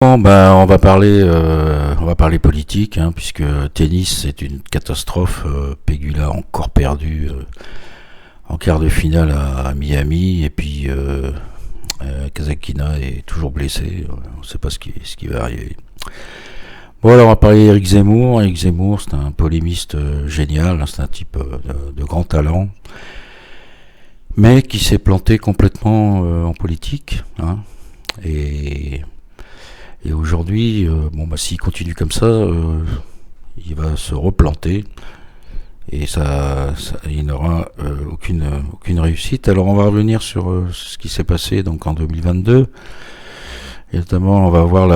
Bon, on va parler politique, hein, puisque tennis c'est une catastrophe. Pegula encore perdu en quart de finale à Miami, et puis Kazakina est toujours blessé. On ne sait pas ce qui va arriver. Bon, alors on va parler d'Éric Zemmour. Éric Zemmour, c'est un polémiste génial, hein, c'est un type de grand talent, mais qui s'est planté complètement en politique, hein, et Et aujourd'hui, s'il continue comme ça, il va se replanter et il n'aura aucune réussite. Alors on va revenir sur ce qui s'est passé donc en 2022. Et notamment, on va voir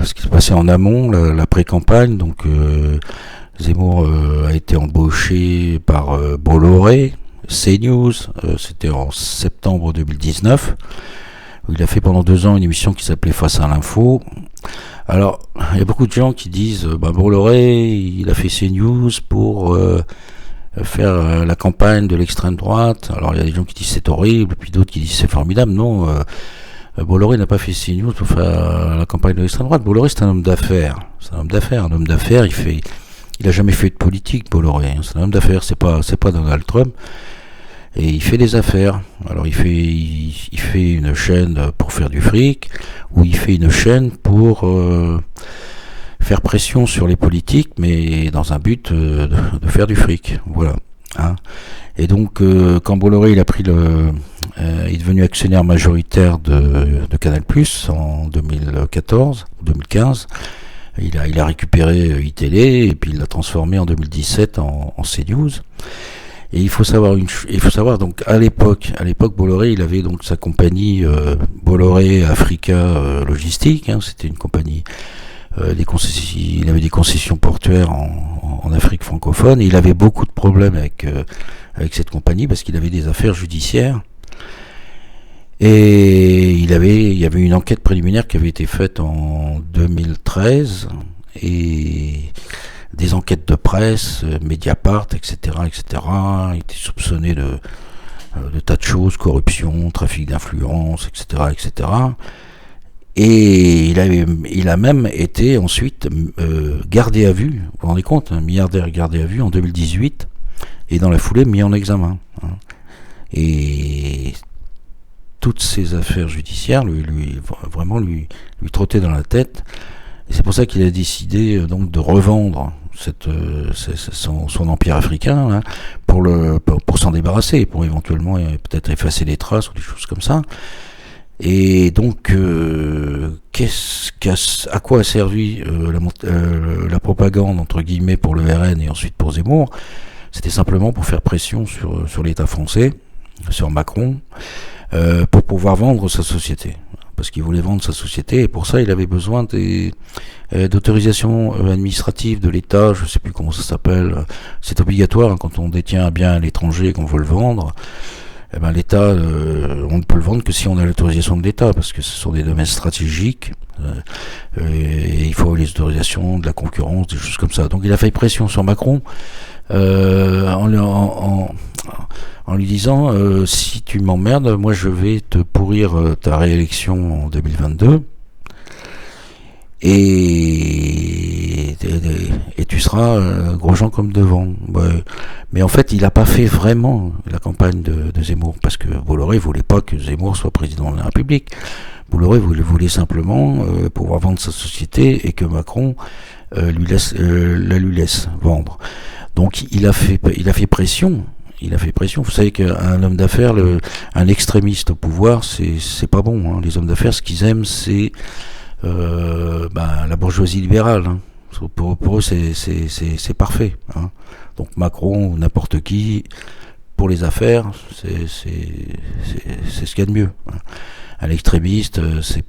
ce qui s'est passé en amont, la pré-campagne. Donc Zemmour a été embauché par Bolloré, CNews. C'était en septembre 2019. Il a fait pendant 2 ans une émission qui s'appelait Face à l'info. Alors, il y a beaucoup de gens qui disent Bolloré, il a fait CNews pour faire la campagne de l'extrême droite. Alors, il y a des gens qui disent c'est horrible, puis d'autres qui disent c'est formidable. Non, Bolloré n'a pas fait CNews pour faire la campagne de l'extrême droite. Bolloré, c'est un homme d'affaires. C'est un homme d'affaires. Un homme d'affaires, il a jamais fait de politique, Bolloré. C'est un homme d'affaires, c'est pas Donald Trump. Et il fait des affaires. Alors il fait une chaîne pour faire du fric, ou il fait une chaîne pour faire pression sur les politiques, mais dans un but de faire du fric. Voilà. Hein. Et donc quand Bolloré il est devenu actionnaire majoritaire de Canal+ en 2014-2015. Il a récupéré iTélé et puis il l'a transformé en 2017 en CNews. Et il faut savoir donc à l'époque Bolloré, il avait donc sa compagnie Bolloré Africa Logistique, hein, c'était une compagnie il avait des concessions portuaires en Afrique francophone, et il avait beaucoup de problèmes avec cette compagnie parce qu'il avait des affaires judiciaires. Et il y avait une enquête préliminaire qui avait été faite en 2013, et des enquêtes de presse, Mediapart, etc., etc. Il était soupçonné de tas de choses, corruption, trafic d'influence, etc., etc. Et il a même été ensuite gardé à vue. Vous vous rendez compte, un milliardaire gardé à vue en 2018, et dans la foulée mis en examen. Hein. Et toutes ces affaires judiciaires lui trottaient dans la tête. Et c'est pour ça qu'il a décidé donc de revendre son empire africain, hein, pour s'en débarrasser, pour éventuellement peut-être effacer les traces ou des choses comme ça. Et donc, à quoi a servi la propagande entre guillemets pour le RN et ensuite pour Zemmour? C'était simplement pour faire pression sur l'État français, sur Macron, pour pouvoir vendre sa société. Parce qu'il voulait vendre sa société, et pour ça il avait besoin d'autorisation administrative de l'État, je ne sais plus comment ça s'appelle. C'est obligatoire, hein, quand on détient un bien à l'étranger et qu'on veut le vendre. Eh ben, l'État, on ne peut le vendre que si on a l'autorisation de l'État, parce que ce sont des domaines stratégiques, et il faut les autorisations de la concurrence, des choses comme ça. Donc il a fait pression sur Macron en lui disant si tu m'emmerdes, moi je vais te pourrir ta réélection en 2022, et tu seras gros Jean comme devant. Ouais. Mais en fait, il n'a pas fait vraiment la campagne de Zemmour, parce que Bolloré voulait pas que Zemmour soit président de la République. Bolloré voulait simplement pouvoir vendre sa société, et que Macron lui laisse vendre. Donc il a fait pression. Il a fait pression. Vous savez qu'un homme d'affaires, un extrémiste au pouvoir, c'est pas bon. Hein. Les hommes d'affaires, ce qu'ils aiment, c'est la bourgeoisie libérale. Hein. Pour eux, c'est parfait. Hein. Donc Macron ou n'importe qui, pour les affaires, c'est ce qu'il y a de mieux. Hein. Un extrémiste, c'est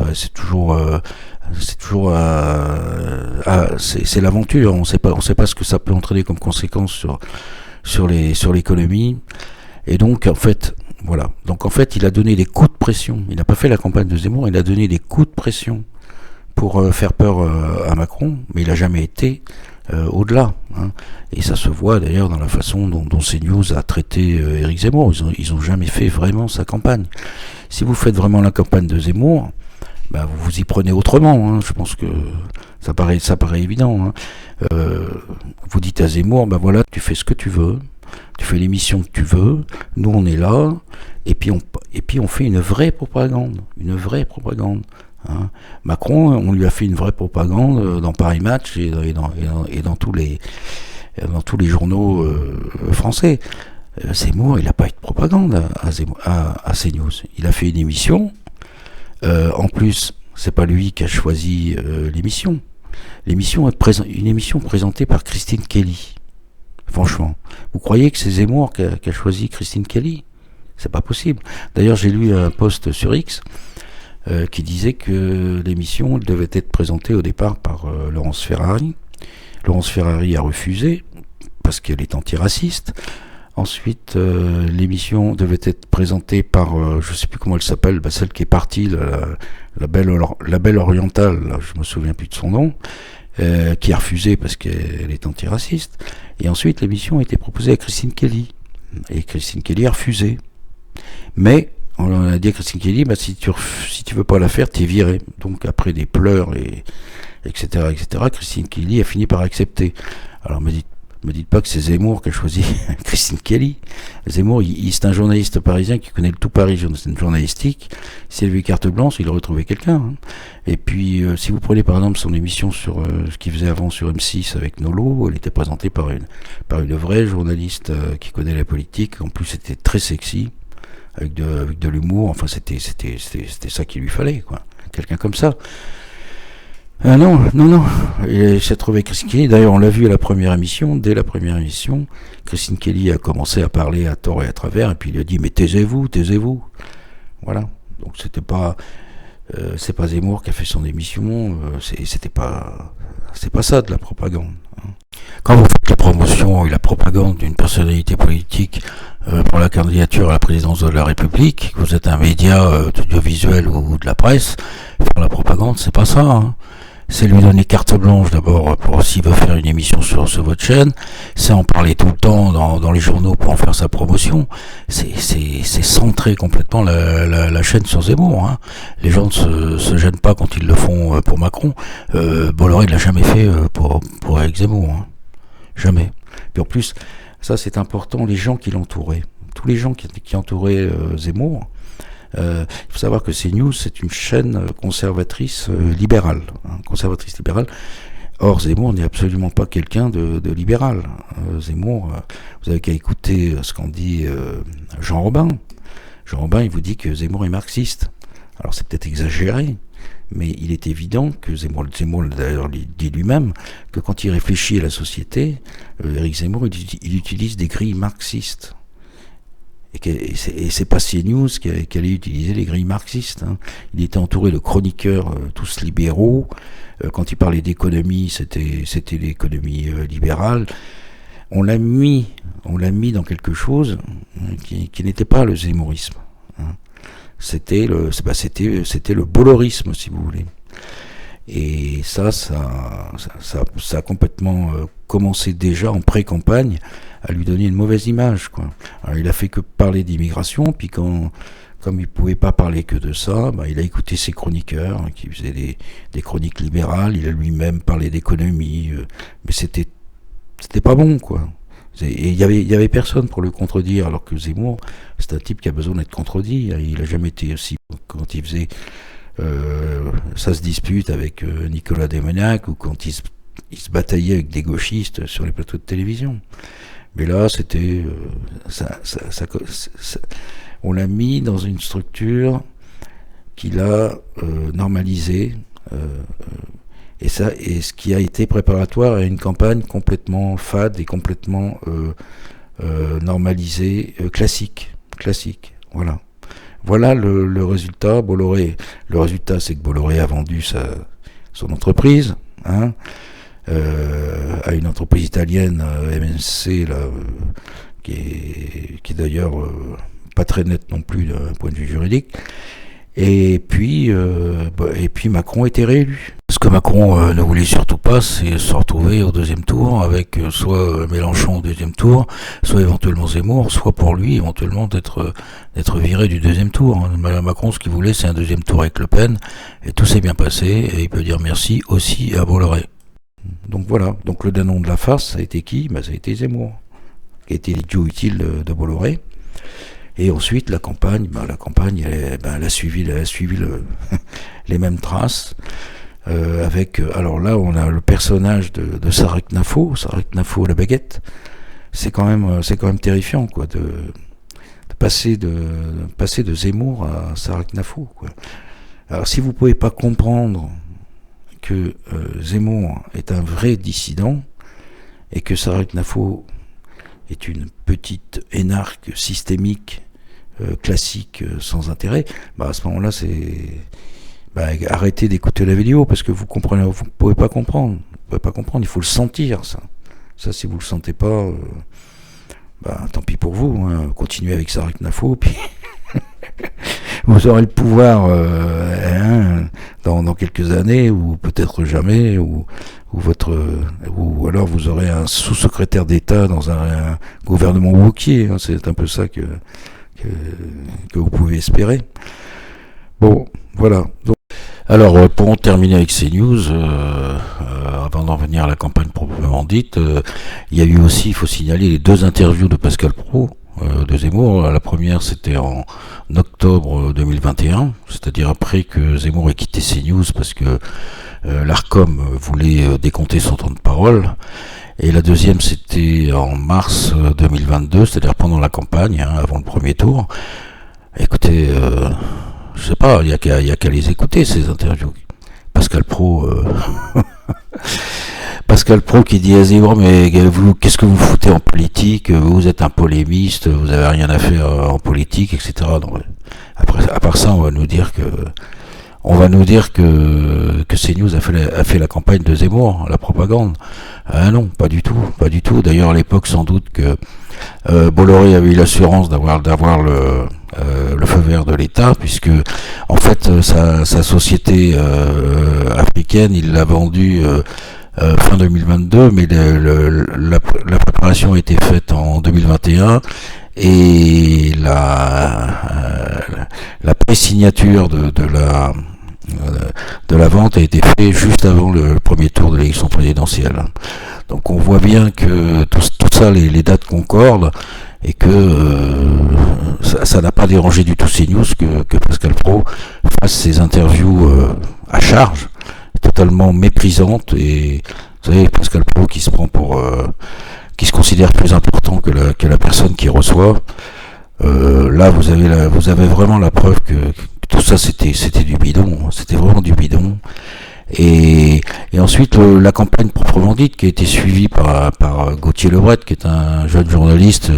l'aventure. On sait pas ce que ça peut entraîner comme conséquence sur l'économie. Et donc en fait, voilà. Donc en fait, il a donné des coups de pression. Il n'a pas fait la campagne de Zemmour, il a donné des coups de pression pour faire peur à Macron, mais il n'a jamais été au-delà. Hein. Et ça se voit d'ailleurs dans la façon dont CNews a traité Éric Zemmour. Ils ont jamais fait vraiment sa campagne. Si vous faites vraiment la campagne de Zemmour, bah, vous vous y prenez autrement. Hein. Je pense que ça paraît évident. Hein. Vous dites à Zemmour, bah voilà, tu fais ce que tu veux, tu fais l'émission que tu veux, nous on est là, et puis on fait une vraie propagande, Hein. Macron, on lui a fait une vraie propagande dans Paris Match et dans tous les journaux français. Zemmour, il n'a pas eu de propagande à CNews. Il a fait une émission. En plus, c'est pas lui qui a choisi l'émission. L'émission est une émission présentée par Christine Kelly. Franchement, vous croyez que c'est Zemmour qui a choisi Christine Kelly? C'est pas possible. D'ailleurs, j'ai lu un post sur X qui disait que l'émission devait être présentée au départ par Laurence Ferrari. Laurence Ferrari a refusé parce qu'elle est antiraciste. Ensuite, l'émission devait être présentée par, je sais plus comment elle s'appelle, celle qui est partie, la belle orientale, là, je me souviens plus de son nom, qui a refusé parce qu'elle est antiraciste. Et ensuite, l'émission a été proposée à Christine Kelly. Et Christine Kelly a refusé. Mais on a dit à Christine Kelly, si tu veux pas la faire, t'es viré. Donc après des pleurs etc., Christine Kelly a fini par accepter. Alors me dites pas que c'est Zemmour qui a choisi Christine Kelly. Zemmour, c'est un journaliste parisien qui connaît le tout Paris journalistique. S'il avait carte blanche, il aurait trouvé quelqu'un. Hein. Et puis, si vous prenez par exemple son émission sur ce qu'il faisait avant sur M6 avec Nolo, elle était présentée par une vraie journaliste qui connaît la politique. En plus, c'était très sexy, avec de l'humour. Enfin, c'était ça qu'il lui fallait, quoi. Quelqu'un comme ça. Non. Il s'est trouvé Christine Kelly. D'ailleurs, on l'a vu à la première émission. Dès la première émission, Christine Kelly a commencé à parler à tort et à travers, et puis il a dit, mais taisez-vous. Voilà. Donc c'est pas Zemmour qui a fait son émission. C'est pas ça de la propagande. Hein. Quand vous faites la promotion et la propagande d'une personnalité politique pour la candidature à la présidence de la République, que vous êtes un média audiovisuel ou de la presse, faire la propagande, c'est pas ça. Hein. C'est lui donner carte blanche d'abord pour s'il veut faire une émission sur votre chaîne, c'est en parler tout le temps dans les journaux pour en faire sa promotion, c'est centrer complètement la chaîne sur Zemmour. Hein. Les gens ne se gênent pas quand ils le font pour Macron. Bolloré ne l'a jamais fait pour Éric Zemmour. Hein. Jamais. Puis en plus, ça c'est important, les gens qui l'entouraient, tous les gens qui entouraient Zemmour. Il faut savoir que CNews, c'est une chaîne conservatrice libérale. Hein, conservatrice libérale. Or, Zemmour n'est absolument pas quelqu'un de libéral. Zemmour, vous avez qu'à écouter ce qu'en dit Jean Robin. Jean Robin, il vous dit que Zemmour est marxiste. Alors, c'est peut-être exagéré, mais il est évident que Zemmour d'ailleurs dit lui-même, que quand il réfléchit à la société, Éric Zemmour, il utilise des grilles marxistes. Et c'est pas CNews qui allait utiliser les grilles marxistes. Hein. Il était entouré de chroniqueurs tous libéraux. Quand il parlait d'économie, c'était l'économie libérale. On l'a mis dans quelque chose qui n'était pas le zémourisme. Hein. C'était le bollorisme, si vous voulez. Et ça a complètement commencé déjà en pré-campagne à lui donner une mauvaise image, quoi. Alors, il a fait que parler d'immigration, puis comme il pouvait pas parler que de ça, il a écouté ses chroniqueurs qui faisaient des chroniques libérales. Il a lui-même parlé d'économie, mais c'était pas bon, quoi. Et il y avait personne pour le contredire, alors que Zemmour, c'est un type qui a besoin d'être contredit. Il a jamais été aussi, quand il faisait ça se dispute avec Nicolas Desmoniac, ou quand il se bataillait avec des gauchistes sur les plateaux de télévision. Mais là, c'était on l'a mis dans une structure qu'il a normalisée, et ce qui a été préparatoire à une campagne complètement fade et complètement normalisée, classique. Voilà le résultat. Bolloré, le résultat, c'est que Bolloré a vendu son entreprise, hein, à une entreprise italienne, MNC, là, qui est d'ailleurs pas très nette non plus d'un point de vue juridique. Et puis Macron était réélu. Ce que Macron ne voulait surtout pas, c'est se retrouver au deuxième tour avec soit Mélenchon au deuxième tour, soit éventuellement Zemmour, soit pour lui éventuellement d'être viré du deuxième tour. Macron, ce qu'il voulait, c'est un deuxième tour avec Le Pen, et tout s'est bien passé, et il peut dire merci aussi à Bolloré. Donc voilà, donc le danon de la farce, ça a été qui? Ça a été Zemmour, qui a été l'idiot utile de Bolloré. Et ensuite, la campagne, elle a suivi les mêmes traces. Alors là, on a le personnage de Sarek Nafo à la baguette. C'est quand même terrifiant, quoi, de passer de Zemmour à Sarek Nafo, quoi. Alors, si vous pouvez pas comprendre que Zemmour est un vrai dissident et que Sarek Nafo est une petite énarque systémique classique sans intérêt, à ce moment-là, arrêtez d'écouter la vidéo parce que vous pouvez pas comprendre. Il faut le sentir, ça. Ça, si vous le sentez pas, tant pis pour vous. Continuez avec Sarek Nafo, puis vous aurez le pouvoir dans quelques années, ou peut-être jamais, ou alors vous aurez un sous-secrétaire d'État dans un gouvernement wauquier. C'est un peu ça que vous pouvez espérer. Bon, voilà. Donc, alors, pour en terminer avec ces news, avant d'en venir à la campagne proprement dite, il y a eu aussi, il faut signaler, les 2 interviews de Pascal Praud de Zemmour. La première, c'était en octobre 2021, c'est-à-dire après que Zemmour ait quitté CNews parce que l'Arcom voulait décompter son temps de parole. Et la deuxième, c'était en mars 2022, c'est-à-dire pendant la campagne, avant le premier tour. Écoutez, je sais pas, il y a qu'à les écouter, ces interviews. Pascal Praud qui dit à Zemmour, mais vous, qu'est-ce que vous foutez en politique? Vous êtes un polémiste, vous avez rien à faire en politique, etc. Donc, après, à part ça, on va nous dire que CNews a fait la campagne de Zemmour, la propagande. Ah non, pas du tout. D'ailleurs, à l'époque, sans doute que Bolloré avait eu l'assurance d'avoir le feu vert de l'État, puisque en fait sa société africaine, il l'a vendue fin 2022, mais la préparation a été faite en 2021. Et la pré-signature de la vente a été faite juste avant le premier tour de l'élection présidentielle. Donc on voit bien que tout ça, les dates concordent, et que ça n'a pas dérangé du tout CNews que Pascal Praud fasse ses interviews à charge, totalement méprisantes. Et vous savez, Pascal Praud qui se prend qui se considère plus important que la personne qui reçoit. Là, vous avez vraiment la preuve que tout ça c'était du bidon, c'était vraiment du bidon. Et ensuite la campagne proprement dite, qui a été suivie par Gauthier Lebret, qui est un jeune journaliste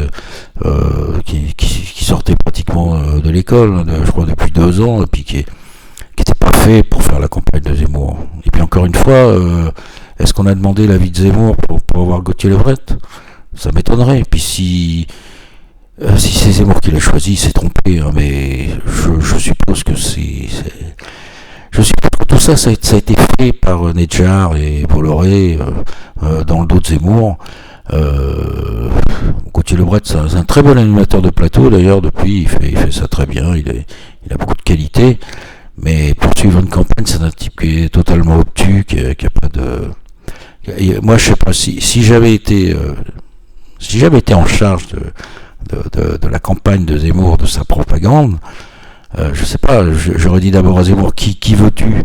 qui sortait pratiquement de l'école, je crois depuis 2 ans, et puis qui était pas fait pour faire la campagne de Zemmour. Et puis encore une fois, est-ce qu'on a demandé l'avis de Zemmour pour avoir Gauthier Lebret? Ça m'étonnerait. Et puis si c'est Zemmour qui l'a choisi, il s'est trompé, mais je suppose que je suppose que tout ça a été fait par Nedjar et Bolloré dans le dos de Zemmour. Gauthier Lebret, c'est un très bon animateur de plateau, d'ailleurs. Depuis, il fait ça très bien, il a beaucoup de qualité, mais pour suivre une campagne, c'est un type qui est totalement obtus, qui a pas de... Moi, je sais pas, si j'avais été en charge de la campagne de Zemmour, de sa propagande, je sais pas, j'aurais dit d'abord à Zemmour, qui veux-tu?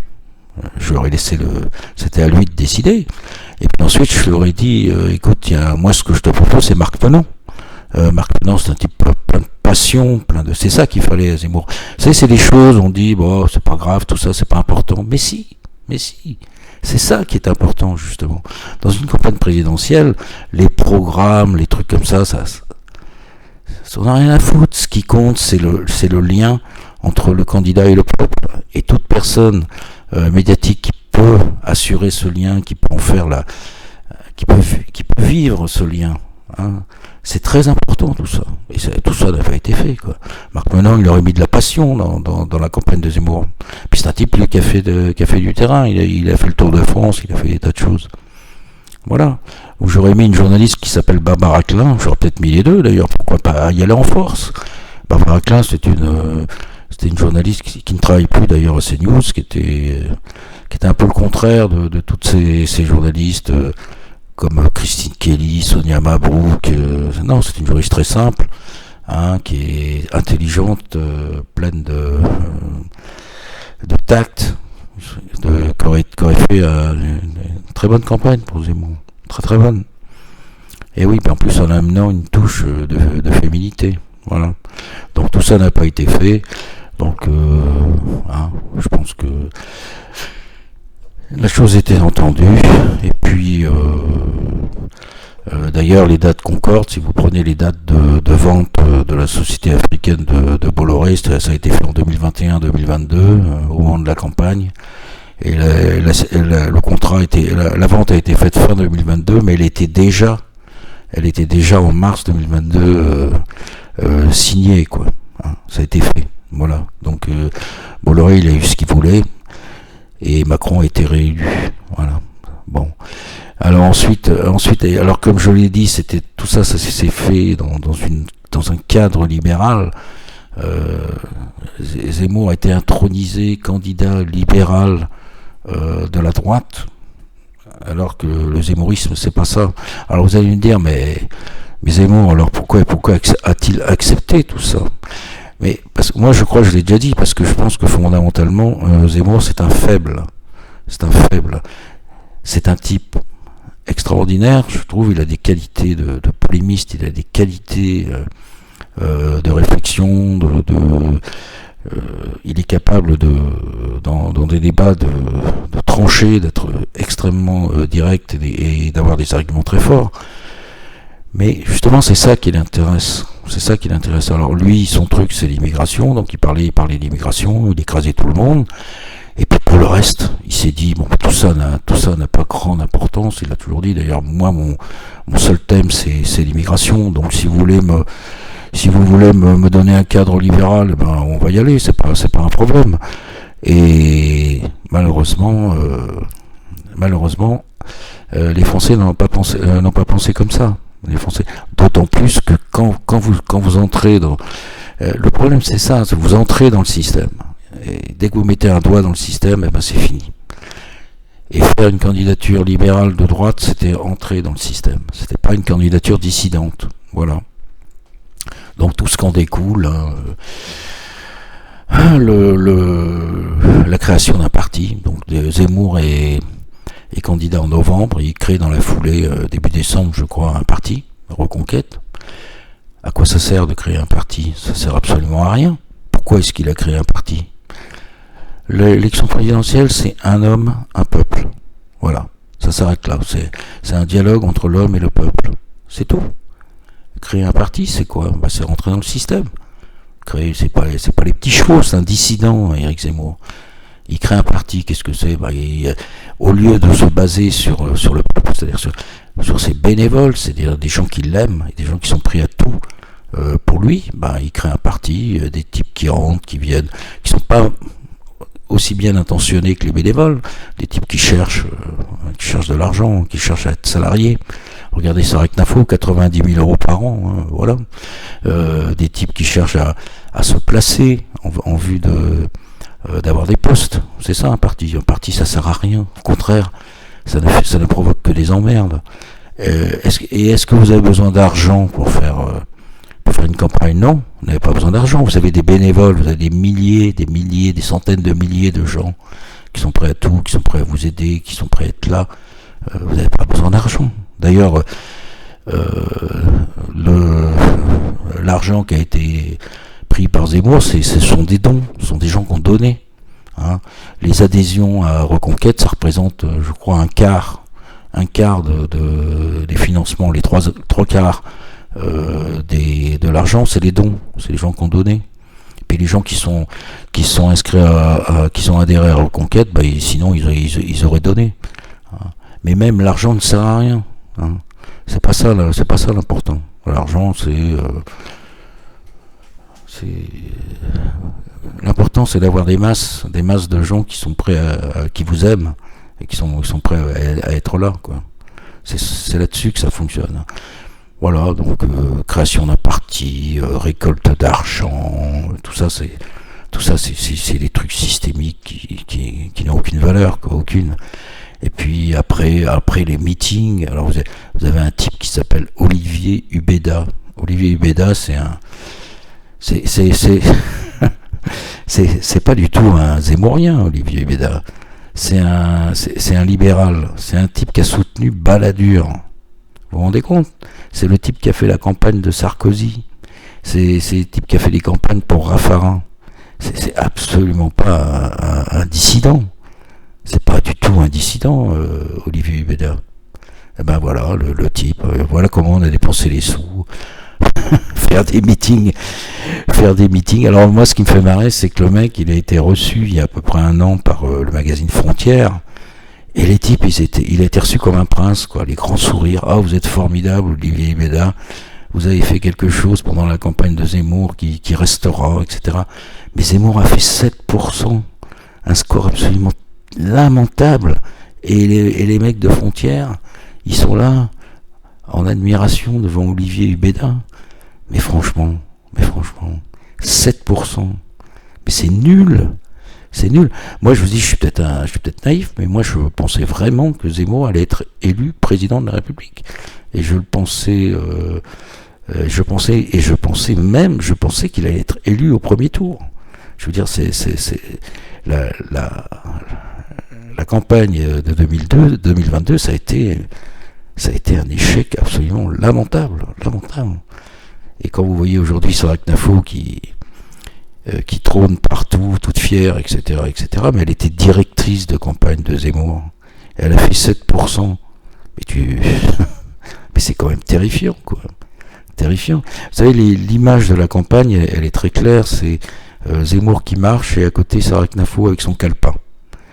J'aurais laissé c'était à lui de décider. Et puis ensuite, je lui aurais dit, écoute, moi, ce que je te propose, c'est Marc Penon. Marc Penon, c'est un type plein de passion, c'est ça qu'il fallait à Zemmour. Vous savez, c'est des choses, on dit, bon, c'est pas grave, tout ça, c'est pas important. Mais si. C'est ça qui est important, justement. Dans une campagne présidentielle, les programmes, les trucs comme ça on n'a rien à foutre. Ce qui compte, c'est le lien entre le candidat et le peuple. Et toute personne médiatique qui peut assurer ce lien, qui peut en faire qui peut vivre ce lien, C'est très important tout ça. Et tout ça n'a pas été fait, quoi. Marc Menon, il aurait mis de la passion dans la campagne de Zemmour. Puis c'est un type lui, qui a fait du terrain. Il a fait le Tour de France, il a fait des tas de choses. Voilà. Ou j'aurais mis une journaliste qui s'appelle Barbara Klein, j'aurais peut-être mis les deux d'ailleurs, pourquoi pas y aller en force. Barbara Klein, c'était une journaliste qui ne travaille plus d'ailleurs à CNews, qui était un peu le contraire de toutes ces journalistes comme Christine Kelly, Sonia Mabrouk. Non, c'est une journaliste très simple, hein, qui est intelligente, pleine de tact, qui aurait fait une très bonne campagne pour Zemmour. Très très bonne. Et oui, en plus en amenant une touche de féminité. Voilà. Donc tout ça n'a pas été fait. Donc je pense que la chose était entendue. Et puis d'ailleurs les dates concordent. Si vous prenez les dates de vente de la société africaine de Bolloré, ça a été fait en 2021-2022 au moment de la campagne. Et le contrat la vente a été faite fin 2022, mais elle était déjà en mars 2022 signée, quoi. Hein, ça a été fait. Voilà. Donc Bolloré, il a eu ce qu'il voulait et Macron a été réélu. Voilà. Bon. Alors ensuite, alors comme je l'ai dit, tout ça s'est fait dans un cadre libéral. Zemmour a été intronisé candidat libéral de la droite, alors que le zémourisme c'est pas ça. Alors vous allez me dire, mais Zemmour, alors pourquoi a-t-il accepté tout ça? Mais parce que moi je crois, je l'ai déjà dit, parce que je pense que fondamentalement Zemmour c'est un faible, c'est un type extraordinaire, je trouve. Il a des qualités de polémiste, il a des qualités de réflexion, il est capable dans des débats de trancher, d'être extrêmement direct et d'avoir des arguments très forts. Mais justement, c'est ça qui l'intéresse. Alors lui, son truc, c'est l'immigration. Donc il parlait d'immigration, il écrasait tout le monde. Et puis pour le reste, il s'est dit, bon, tout ça n'a pas grande importance. Il a toujours dit, d'ailleurs, moi, mon seul thème, c'est l'immigration. Donc si vous voulez me donner un cadre libéral, ben on va y aller, c'est pas un problème. Et malheureusement, les Français n'ont pas pensé comme ça. Les Français, d'autant plus que quand vous entrez dans le problème, c'est ça, c'est que vous entrez dans le système. Et dès que vous mettez un doigt dans le système, ben c'est fini. Et faire une candidature libérale de droite, c'était entrer dans le système. C'était pas une candidature dissidente. Voilà. Donc tout ce qu'en découle, la création d'un parti. Donc Zemmour est candidat en novembre, il crée dans la foulée, début décembre je crois, un parti, Reconquête. À quoi ça sert de créer un parti? Ça sert absolument à rien. Pourquoi est-ce qu'il a créé un parti? L'élection présidentielle, c'est un homme, un peuple. Voilà, ça s'arrête là. C'est un dialogue entre l'homme et le peuple. C'est tout. Créer un parti, c'est quoi? C'est rentrer dans le système. C'est pas les petits chevaux, c'est un dissident, Éric Zemmour. Il crée un parti, qu'est-ce que c'est? Au lieu de se baser sur le peuple, c'est-à-dire sur ses bénévoles, c'est-à-dire des gens qui l'aiment, et des gens qui sont prêts à tout pour lui, il crée un parti, des types qui rentrent, qui viennent, qui sont pas aussi bien intentionnés que les bénévoles, des types qui cherchent de l'argent, qui cherchent à être salariés. Regardez Sarek Nafo, 90 000 euros par an, hein, voilà. Des types qui cherchent à se placer en vue d'avoir des postes. C'est ça un parti. Un parti, ça sert à rien. Au contraire, ça ne provoque que des emmerdes. Est-ce que vous avez besoin d'argent pour faire une campagne? Non, vous n'avez pas besoin d'argent. Vous avez des bénévoles, vous avez des milliers, des centaines de milliers de gens qui sont prêts à tout, qui sont prêts à vous aider, qui sont prêts à être là. Vous n'avez pas besoin d'argent. D'ailleurs, l'argent qui a été pris par Zemmour, ce sont des dons, ce sont des gens qui ont donné. Hein. Les adhésions à Reconquête, ça représente, je crois, un quart des financements, les trois quarts de l'argent, c'est les dons, c'est les gens qui ont donné. Et puis les gens qui sont inscrits qui sont adhérés à Reconquête, sinon ils auraient donné. Hein. Mais même l'argent ne sert à rien. Hein. C'est pas ça l'important. L'argent, l'important, c'est d'avoir des masses de gens qui sont prêts qui vous aiment et qui sont prêts à être là, quoi. C'est là-dessus que ça fonctionne. Voilà, donc création d'un parti, récolte d'argent, tout ça, c'est des trucs systémiques qui n'ont aucune valeur, quoi, aucune. Et puis après les meetings, alors vous avez un type qui s'appelle Olivier Hubeda. Olivier Hubeda, c'est pas du tout un zémourien, Olivier Hubeda. C'est un libéral. C'est un type qui a soutenu Balladur. Vous vous rendez compte? C'est le type qui a fait la campagne de Sarkozy. C'est le type qui a fait des campagnes pour Raffarin. C'est absolument pas un dissident. C'est pas du tout un dissident, Olivier Hubeda. Et ben voilà, le type, voilà comment on a dépensé les sous. faire des meetings. Alors moi, ce qui me fait marrer, c'est que le mec, il a été reçu il y a à peu près un an par le magazine Frontières. Et les types, il a été reçu comme un prince, quoi. Les grands sourires. Ah, vous êtes formidable, Olivier Hubeda. Vous avez fait quelque chose pendant la campagne de Zemmour qui restera, etc. Mais Zemmour a fait 7%. Un score absolument lamentable. Et les mecs de Frontières, ils sont là, en admiration devant Olivier Hubeda. Mais franchement, 7%. Mais c'est nul. C'est nul. Moi, je vous dis, je suis peut-être naïf, mais moi, je pensais vraiment que Zemmour allait être élu président de la République. Et je pensais qu'il allait être élu au premier tour. Je veux dire, la campagne de 2022, ça a été un échec absolument lamentable. Et quand vous voyez aujourd'hui Sarah Knafo qui trône partout, toute fière, etc., mais elle était directrice de campagne de Zemmour. Elle a fait 7%. Mais c'est quand même terrifiant, quoi. Terrifiant. Vous savez, l'image de la campagne, elle est très claire. C'est Zemmour qui marche et à côté Sarah Knafo avec son calepin.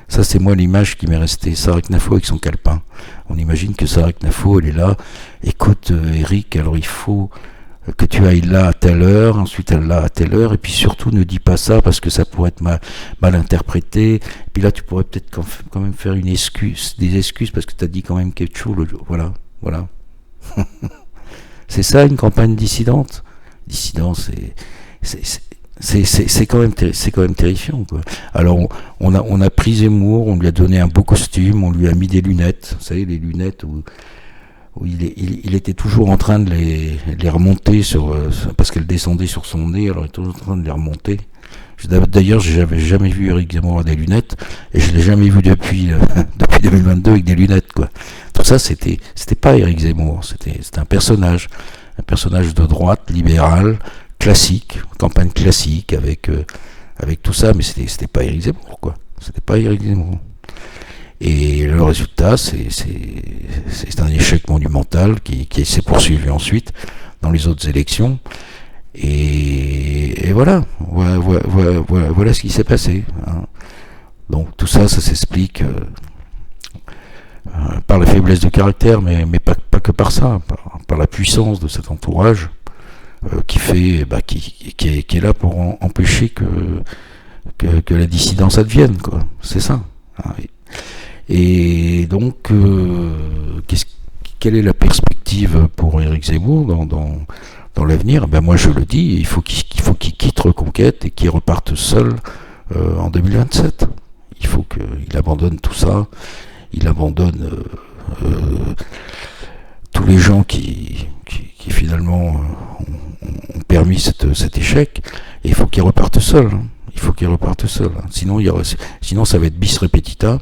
Ça, c'est moi l'image qui m'est restée. Sarah Knafo avec son calepin. On imagine que Sarah Knafo, elle est là. Écoute, Eric, alors il faut que tu ailles là à telle heure, ensuite là à telle heure, et puis surtout ne dis pas ça parce que ça pourrait être mal interprété. Et puis là, tu pourrais peut-être quand même faire des excuses parce que tu as dit quand même quelque chose. Voilà. C'est ça une campagne dissidente. Dissident, c'est quand même terrifiant, quoi. Alors on a pris Zemmour, on lui a donné un beau costume, on lui a mis des lunettes, vous savez, les lunettes où il était toujours en train de les remonter parce qu'elle descendait sur son nez, alors il était toujours en train de les remonter. D'ailleurs, j'avais jamais vu Éric Zemmour avec des lunettes, et je l'ai jamais vu depuis 2022 avec des lunettes, quoi. Tout ça, c'était pas Éric Zemmour, c'était un personnage de droite, libéral, classique, campagne classique, avec tout ça, mais c'était pas Éric Zemmour, quoi. C'était pas Éric Zemmour. Et le résultat, c'est un échec monumental qui s'est poursuivi ensuite dans les autres élections. Et voilà ce qui s'est passé, hein. Donc tout ça s'explique par la faiblesse de caractère, mais pas que par ça, par la puissance de cet entourage qui est là pour empêcher que la dissidence advienne, quoi. C'est ça, hein. Et donc, quelle est la perspective pour Éric Zemmour dans l'avenir? Ben moi je le dis, il faut qu'il quitte Reconquête et qu'il reparte seul en 2027. Il faut qu'il abandonne tout ça, il abandonne tous les gens qui finalement ont permis cet échec, et il faut qu'il reparte seul. Hein. Il faut qu'il reparte seul. Hein. Sinon ça va être bis repetita.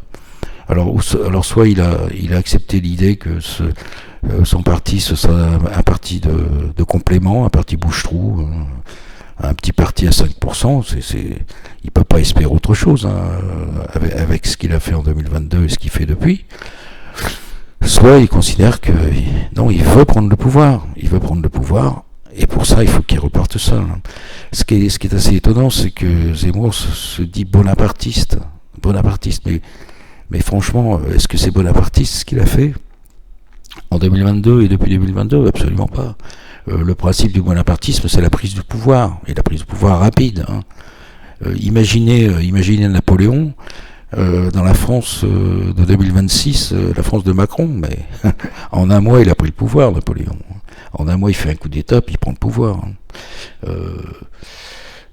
Alors soit il a accepté l'idée que son parti ce sera un parti de complément, un parti bouche-trou, un petit parti à 5%, il peut pas espérer autre chose, hein, avec ce qu'il a fait en 2022 et ce qu'il fait depuis. Soit il considère que non, il veut prendre le pouvoir, et pour ça il faut qu'il reparte seul. Ce qui est assez étonnant, c'est que Zemmour se dit bonapartiste, mais franchement, est-ce que c'est bonapartiste ce qu'il a fait? En 2022 et depuis 2022, absolument pas. Le principe du bonapartisme, c'est la prise du pouvoir, et la prise du pouvoir rapide. Hein. Imaginez Napoléon dans la France de 2026, la France de Macron, mais en un mois, il a pris le pouvoir, Napoléon. En un mois, il fait un coup d'État, puis il prend le pouvoir. Hein.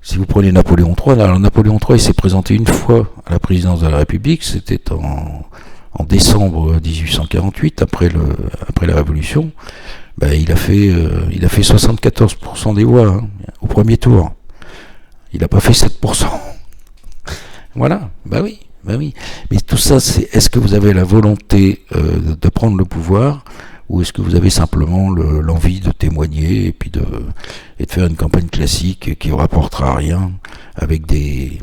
Si vous prenez Napoléon III, alors Napoléon III, il s'est présenté une fois à la présidence de la République, c'était en décembre 1848, après la Révolution. Ben, il a fait 74% des voix hein, au premier tour. Il n'a pas fait 7%. Voilà, bah oui. Mais tout ça, c'est est-ce que vous avez la volonté de prendre le pouvoir, ou est-ce que vous avez simplement l'envie de témoigner et puis de faire une campagne classique qui ne rapportera rien avec des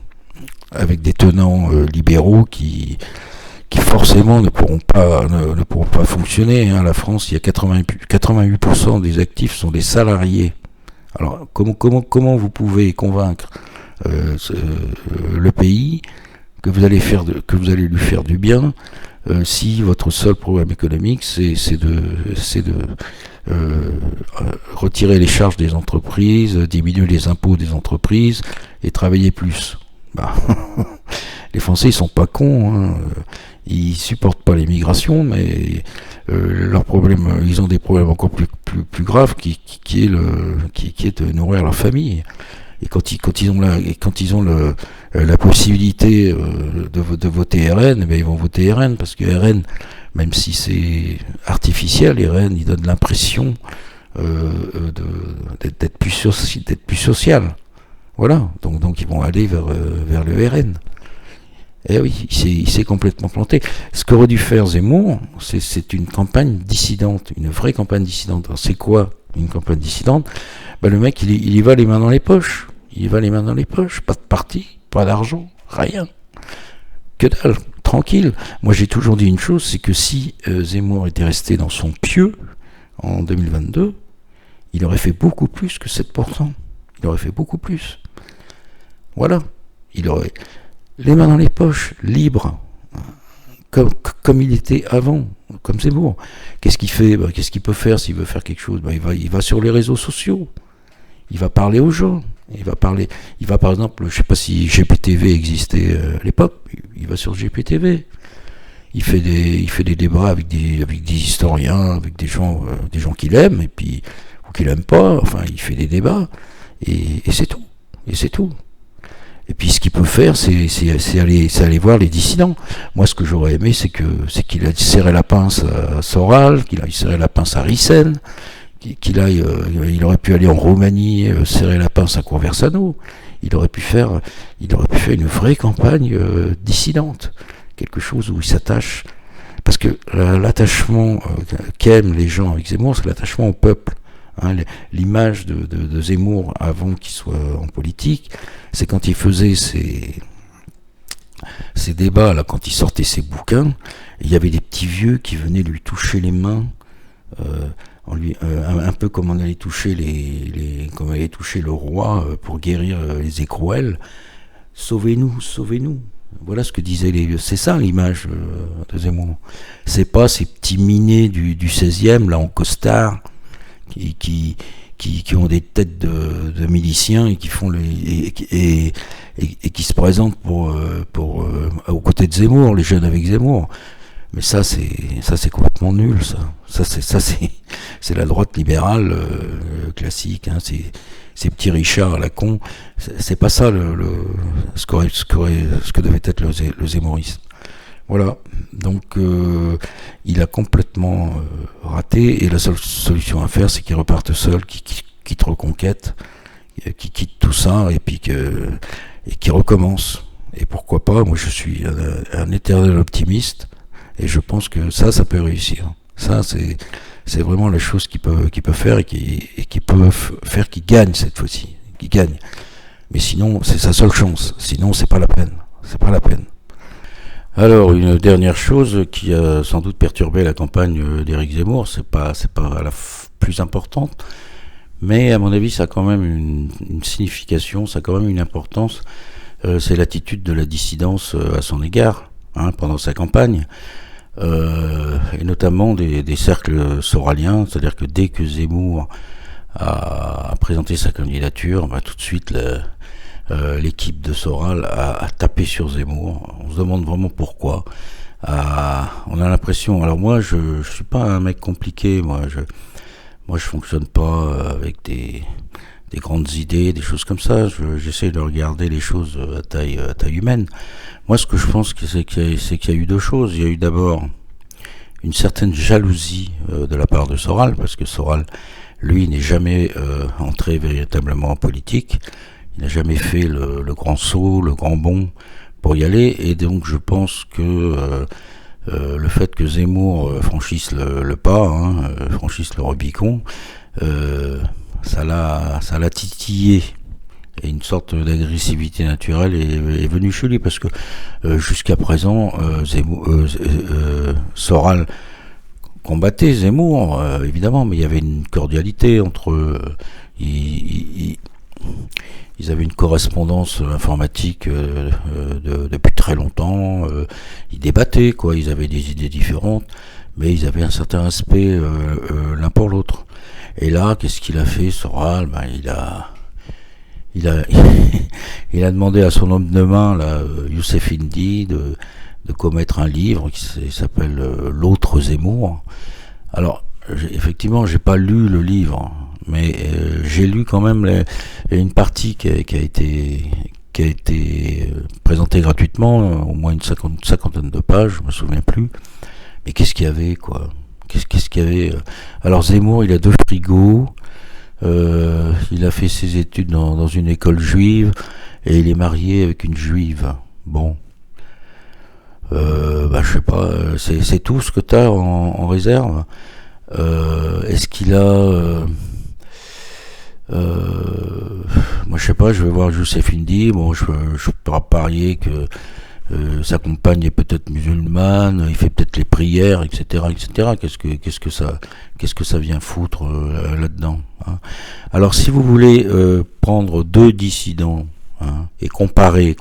tenants libéraux qui forcément ne pourront pas fonctionner. Hein. La France, il y a 88% des actifs sont des salariés. Alors comment vous pouvez convaincre le pays que vous allez lui faire du bien si votre seul problème économique c'est de retirer les charges des entreprises, diminuer les impôts des entreprises et travailler plus. Bah, les Français ils sont pas cons, hein. Ils supportent pas l'immigration, mais leurs problèmes, ils ont des problèmes encore plus graves qui est de nourrir leur famille. Et quand ils ont la possibilité de voter RN, eh ils vont voter RN, parce que RN, même si c'est artificiel, RN, il donne l'impression d'être plus social. Voilà, donc ils vont aller vers le RN. Eh oui, il s'est complètement planté. Ce qu'aurait dû faire Zemmour, c'est une campagne dissidente, une vraie campagne dissidente. Alors c'est quoi une campagne dissidente? Le mec, il y va les mains dans les poches. Pas de parti, pas d'argent, rien. Que dalle, tranquille. Moi j'ai toujours dit une chose, c'est que si Zemmour était resté dans son pieu en 2022, il aurait fait beaucoup plus que 7%. Il aurait fait beaucoup plus. Voilà. Il aurait les mains dans les poches, libre, comme il était avant, comme Zemmour. Qu'est-ce qu'il fait? Qu'est-ce qu'il peut faire s'il veut faire quelque chose? Il va sur les réseaux sociaux. Il va parler aux gens. Il va par exemple, je sais pas si GPTV existait à l'époque, il va sur GPTV. Il fait des débats avec des historiens, avec des gens qu'il aime, et puis, ou qu'il aime pas, enfin, il fait des débats, et c'est tout. Et puis, ce qu'il peut faire, c'est aller voir les dissidents. Moi, ce que j'aurais aimé, c'est qu'il a serré la pince à Soral, qu'il a serré la pince à Rissen, il aurait pu aller en Roumanie serrer la pince à Conversano. Il aurait pu faire une vraie campagne dissidente, quelque chose où il s'attache, parce que l'attachement qu'aiment les gens avec Zemmour, c'est l'attachement au peuple. Hein, l'image de Zemmour avant qu'il soit en politique, c'est quand il faisait ces débats là, quand il sortait ses bouquins, il y avait des petits vieux qui venaient lui toucher les mains. Un peu comme on allait toucher comme on allait toucher le roi pour guérir les écrouelles. Sauvez-nous. Voilà ce que disaient les vieux. C'est ça l'image de Zemmour. C'est pas ces petits minés du 16e là en costard qui ont des têtes de miliciens et qui font et qui se présentent aux côtés de Zemmour, les jeunes avec Zemmour. Mais ça c'est complètement nul, ça c'est la droite libérale classique, hein, ces petits Richards à la con, c'est pas ça ce que devait être le zémourisme. Voilà, donc il a complètement raté, et la seule solution à faire, c'est qu'il reparte seul, qu'il quitte Reconquête, qu'il quitte tout ça, et qu'il recommence. Et pourquoi pas, moi je suis un éternel optimiste, et je pense que ça peut réussir. Ça, c'est vraiment la chose qu'il peut faire et qui peut faire qu'il gagne cette fois-ci. Qu'il gagne. Mais sinon, c'est sa seule chance. Sinon, c'est pas la peine. Alors, une dernière chose qui a sans doute perturbé la campagne d'Éric Zemmour, c'est pas la plus importante, mais à mon avis, ça a quand même une signification, ça a quand même une importance. C'est l'attitude de la dissidence à son égard, hein, pendant sa campagne. et notamment des cercles soraliens, c'est-à-dire que dès que Zemmour a présenté sa candidature, tout de suite l'équipe de Soral a tapé sur Zemmour. On se demande vraiment pourquoi. On a l'impression, alors moi je suis pas un mec compliqué, moi je fonctionne pas avec des grandes idées, des choses comme ça. J'essaie de regarder les choses à taille humaine. Moi, ce que je pense, c'est qu'il y a eu deux choses. Il y a eu d'abord une certaine jalousie de la part de Soral, parce que Soral, lui, n'est jamais entré véritablement en politique. Il n'a jamais fait le grand saut, le grand bond pour y aller. Et donc, je pense que le fait que Zemmour franchisse le pas, franchisse le Rubicon, ça l'a titillé, et une sorte d'agressivité naturelle est venue chez lui, parce que jusqu'à présent Soral combattait Zemmour, évidemment, mais il y avait une cordialité entre eux. Ils avaient une correspondance informatique depuis très longtemps. Ils débattaient, quoi. Ils avaient des idées différentes, mais ils avaient un certain respect l'un pour l'autre. Et là, qu'est-ce qu'il a fait, Soral? Il a demandé à son homme de main, là, Youssef Indy, de commettre un livre qui s'appelle L'autre Zemmour. Alors, effectivement, j'ai pas lu le livre, mais j'ai lu quand même une partie qui a été présentée gratuitement, au moins une cinquantaine de pages, je me souviens plus. Mais qu'est-ce qu'il y avait, quoi? Qu'est-ce qu'il y avait? Alors Zemmour, il a 2 frigos, il a fait ses études dans une école juive, et il est marié avec une juive. Bon, je sais pas, c'est tout ce que tu as en réserve. Est-ce qu'il a... moi je sais pas, je vais voir Youssef Indy. Bon, je peux parier que sa compagne est peut-être musulmane, il fait peut-être les prières, etc., etc. Qu'est-ce que ça vient foutre là-dedans, hein? Alors, si vous voulez prendre 2 dissidents, hein, et comparer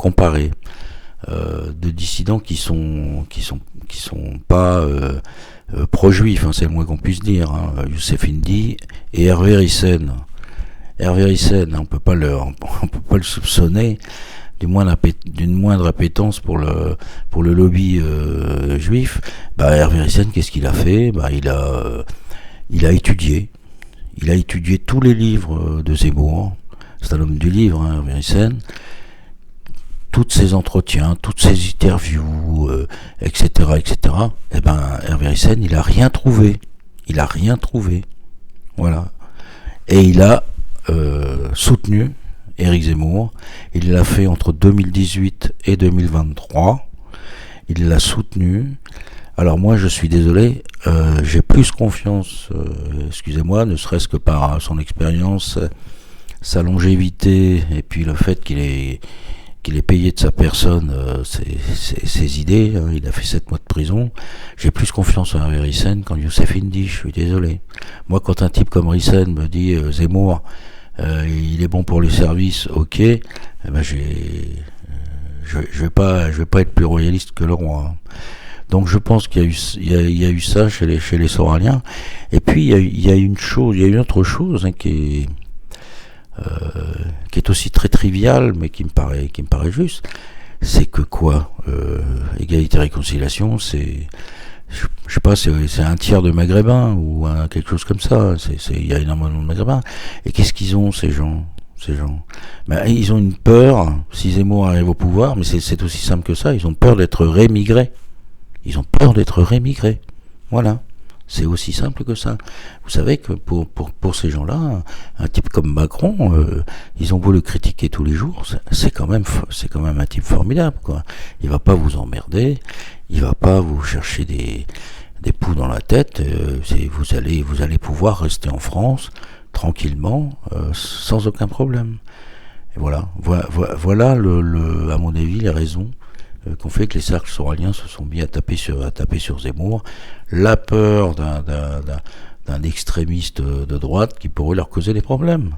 deux dissidents qui sont pas pro-juifs, hein, c'est le moins qu'on puisse dire, hein, Youssef Indy et Hervé Ryssen. Hervé Ryssen, on peut pas le soupçonner d'une moindre appétence pour le lobby juif. Hervé Ryssen, qu'est-ce qu'il a fait? Il a étudié tous les livres de Zemmour. C'est un homme du livre, hein, Hervé Ryssen. Tous ses entretiens, toutes ses interviews, etc., etc. Hervé Ryssen, il a rien trouvé. Voilà. Et il a soutenu Éric Zemmour. Il l'a fait entre 2018 et 2023. Il l'a soutenu. Alors moi, je suis désolé, j'ai plus confiance, excusez-moi, ne serait-ce que par son expérience, sa longévité, et puis le fait qu'il ait payé de sa personne ses idées, hein. Il a fait 7 mois de prison. J'ai plus confiance en Hervé Ryssen qu'en Youssef Indy, je suis désolé. Moi, quand un type comme Ryssen me dit Zemmour, il est bon pour les services, ok, je vais pas être plus royaliste que le roi, hein. Donc je pense qu'il y a eu ça chez les Soraliens. Et puis il y a une autre chose, hein, qui est aussi très triviale, mais qui me paraît juste. C'est que quoi, égalité réconciliation, c'est, je sais pas, c'est un tiers de Maghrébins ou quelque chose comme ça. Il y a énormément de Maghrébins. Et qu'est-ce qu'ils ont, ces gens? Ils ont une peur, si Zemmour arrive au pouvoir, mais c'est aussi simple que ça. Ils ont peur d'être rémigrés. Voilà. C'est aussi simple que ça. Vous savez que pour ces gens-là, un type comme Macron, ils ont beau le critiquer tous les jours, c'est quand même un type formidable, quoi. Il va pas vous emmerder, il va pas vous chercher des poux dans la tête. Vous allez pouvoir rester en France tranquillement, sans aucun problème. Et voilà à mon avis, les raisons qu'on fait que les cercles soraliens se sont mis à taper sur Zemmour. La peur d'un extrémiste de droite qui pourrait leur causer des problèmes.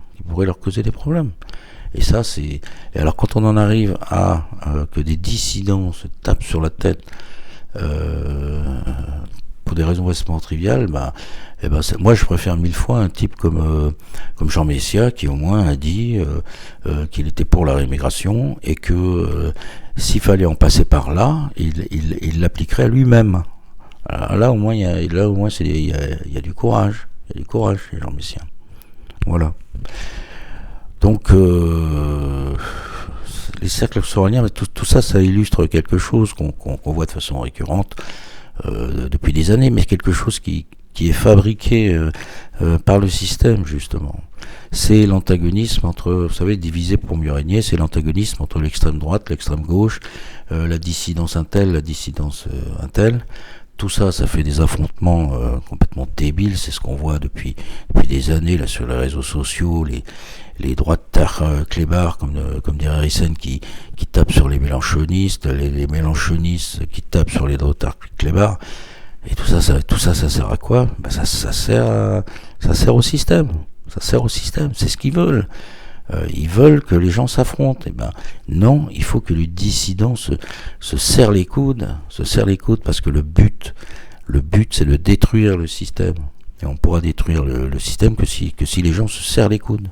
Et ça, et alors quand on en arrive à que des dissidents se tapent sur la tête pour des raisons extrêmement triviales, moi je préfère mille fois un type comme Jean Messia qui au moins a dit qu'il était pour la rémigration et que s'il fallait en passer par là, il l'appliquerait à lui-même. Alors là au moins il y a du courage, il y a du courage chez Jean Messia. Voilà. Donc les cercles soraliens, tout ça, ça illustre quelque chose qu'on voit de façon récurrente depuis des années, mais quelque chose qui est fabriqué par le système, justement. C'est l'antagonisme entre, vous savez, divisé pour mieux régner, c'est l'antagonisme entre l'extrême droite, l'extrême gauche, la dissidence un tel, la dissidence un tel. Tout ça, ça fait des affrontements complètement débiles. C'est ce qu'on voit depuis des années là sur les réseaux sociaux, les droitards clébards, comme dirait Rissen, qui tapent sur les mélanchonistes, les mélanchonistes qui tapent sur les droitards clébards. Et tout ça sert à quoi? Ça sert au système. Ça sert au système. C'est ce qu'ils veulent. Ils veulent que les gens s'affrontent. Non, il faut que les dissidents se serrent les coudes, parce que le but, c'est de détruire le système. Et on pourra détruire le système que si les gens se serrent les coudes.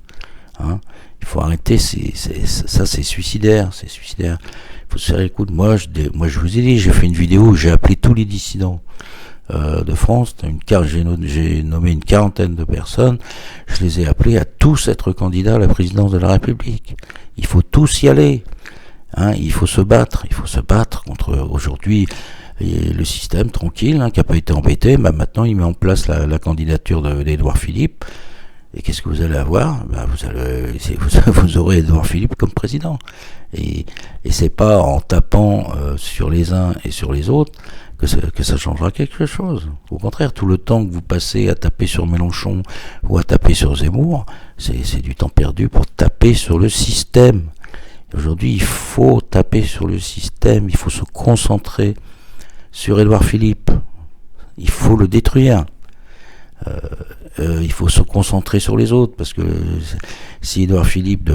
Hein, il faut arrêter, ça c'est suicidaire. Il faut se serrer les coudes. Moi je vous ai dit, j'ai fait une vidéo où j'ai appelé tous les dissidents de France, j'ai nommé une quarantaine de personnes, je les ai appelés à tous être candidats à la présidence de la République. Il faut tous y aller. Hein, il faut se battre contre aujourd'hui le système tranquille, qui n'a pas été embêté. Maintenant il met en place la candidature d'Édouard Philippe. Et qu'est-ce que vous allez avoir? Vous aurez Édouard Philippe comme président. Et c'est pas en tapant sur les uns et sur les autres que ça changera quelque chose. Au contraire, tout le temps que vous passez à taper sur Mélenchon ou à taper sur Zemmour, c'est du temps perdu pour taper sur le système. Aujourd'hui, il faut taper sur le système, il faut se concentrer sur Édouard Philippe. Il faut le détruire. Il faut se concentrer sur les autres, parce que si Édouard Philippe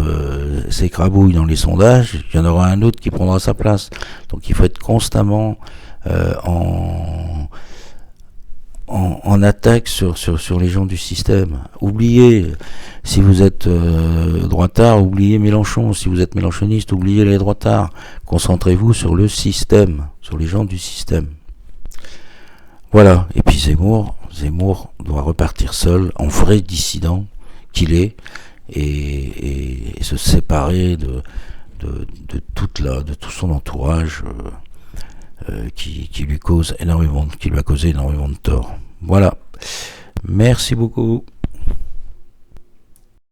s'écrabouille dans les sondages, il y en aura un autre qui prendra sa place. Donc il faut être constamment en attaque sur les gens du système. Oubliez, si vous êtes droitard, oubliez Mélenchon. Si vous êtes mélenchoniste, oubliez les droitards. Concentrez-vous sur le système, sur les gens du système. Voilà. Et puis Zemmour doit repartir seul, en vrai dissident qu'il est, et se séparer de tout son entourage qui lui a causé énormément de tort. Voilà. Merci beaucoup.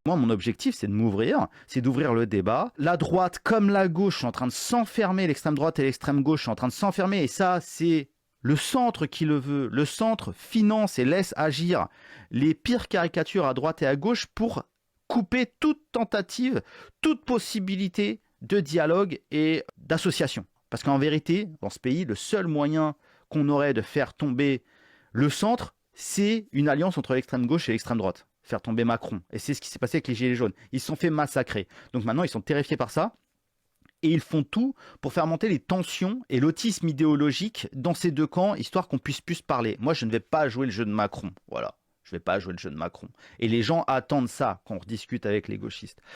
Moi, mon objectif, c'est de m'ouvrir, c'est d'ouvrir le débat. La droite comme la gauche sont en train de s'enfermer, l'extrême droite et l'extrême gauche sont en train de s'enfermer, et ça, c'est le centre qui le veut. Le centre finance et laisse agir les pires caricatures à droite et à gauche pour couper toute tentative, toute possibilité de dialogue et d'association. Parce qu'en vérité, dans ce pays, le seul moyen qu'on aurait de faire tomber le centre, c'est une alliance entre l'extrême gauche et l'extrême droite. Faire tomber Macron. Et c'est ce qui s'est passé avec les Gilets jaunes. Ils se sont fait massacrer. Donc maintenant, ils sont terrifiés par ça. Et ils font tout pour faire monter les tensions et l'autisme idéologique dans ces deux camps, histoire qu'on puisse plus se parler. Moi, je ne vais pas jouer le jeu de Macron. Voilà. Je ne vais pas jouer le jeu de Macron. Et les gens attendent ça quand on discute avec les gauchistes.